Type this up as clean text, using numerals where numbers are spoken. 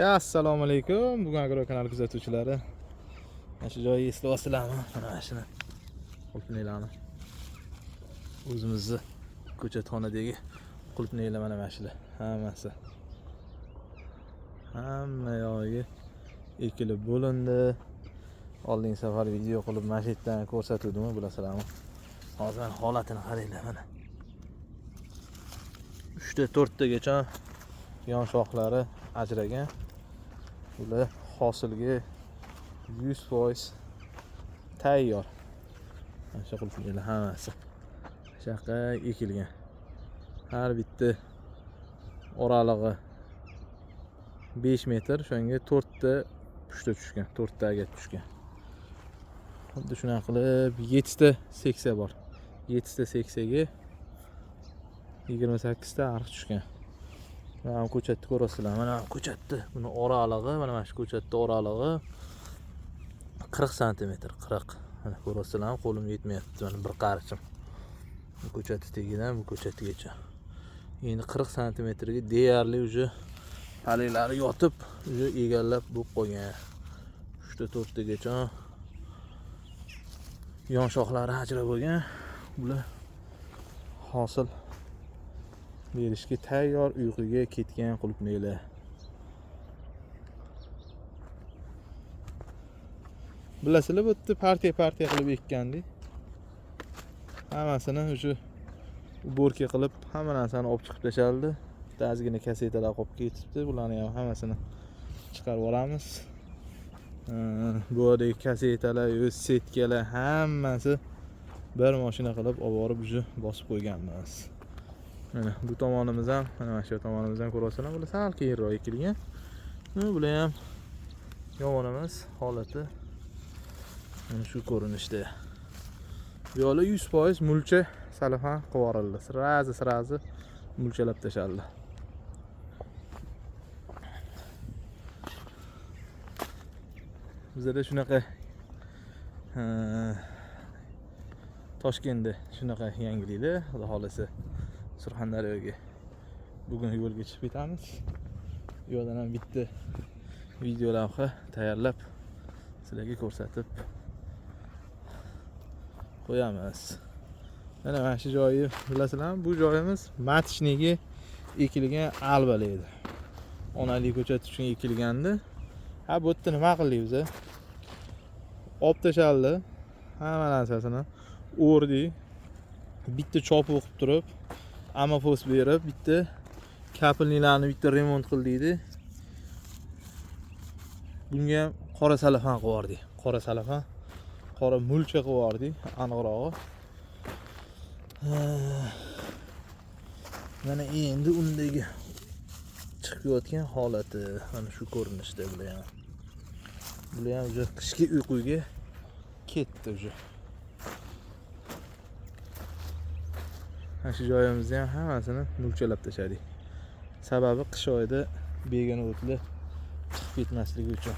Assalomu alaykum. Bugun Agro kanal kuzatuvchilari. Mana shu joyni eslayapsizlarmi? Mana shuni. Qulpniylarni. O'zimizni ko'chatxonadagi qulpniylar mana shular. Hammasi. Hamma yo'yi ekilib bo'lindi. Oldingi safar video qilib mana shu yerdan ko'rsatuvdim, bilasizlarmi? Hozir holatini qaranglar mana. 3 ta 4 tagacha yon shoxlari ajragan. Ular hosilga 100% tayyor. Mana shu qulpniylar hammasi shaqa ekilgan. Har bitta oralig'i 5 metr, shunga 4 ta pushta tushgan, 4 ta agat tushgan. Xuddi shunaqa qilib 7 ta seksiya bor. 7 ta seksiyaga 28 ta ariq tushgan. Mana ko'chatni ko'rasizlar. Mana ko'chatni, buni oralig'i, mana shu ko'chatni oralig'i 40 sm, 40. Mana ko'rasizlar, qo'lim yetmayapti. Mana bir qarichim. Bu ko'chatni tegidan bu ko'chatgacha. Endi 40 sm ga deyarli uje paliklari yotib, uje egallab bo'lib qolgan. 3 ta 4 tagacha yon shoxlari ajra bo'lgan. Bular hosil berishga tayyor, uyquga ketgan qulpniylar. Bilasizlar, bu yerda partiya qilib ekkandik. Hammasini o'sha borka qilib hamma narsani olib chiqib tashaldi. Bitta ozgina kasetalar qolib ketibdi. Bularni ham hammasini chiqarib olamiz. Bu yerdagi kasetalar, setkalar hammasi bir mashina qilib olib borib bosib qo'yganmiz. Mana bu tomonimiz ham, mana shu tomonimiz ham ko'rasizlar, bular sal keyinroq ekilgan. Bular ham yomon emas holati. Mana shu ko'rinishda. Bu yo'li 100% mulcha salafan qo'vorildi. Sirazi mulchalab tashaldi. Bizda shunaqa Toshkentda shunaqa yangiliklar, xudo xolasa Surxondaryoga bugun yo'lga chiqib ketamiz. Bu yerdan ham bitta video lavha tayyorlab sizlarga ko'rsatib qo'yamiz. Mana shu joyi bilasizlarmi? Bu joyimiz Matishniga ekilgan albalar edi. Onalik ko'chat uchun ekilgandi. Bu yerda nima qildingiz? Olib tashaldi. Hamma narsasini o'rdik. Bitta chopuq qilib turib, amafos berib, bitta kapilnilarni bitta remont qildik. Bunga ham qora salafan qilib yubordik. Qora salafan, qora mulcha qilib yubordik, aniqrog'i. Mana endi undagi chiqayotgan holati mana shu ko'rinishda bular ham. Bular ham o'sha qishki uyquga ketdi o'sha. Mana shu joyimizni ham hammasini mulchalab tashladik. Sababi qish oyida begona o'tlar chiqib ketmasligi uchun.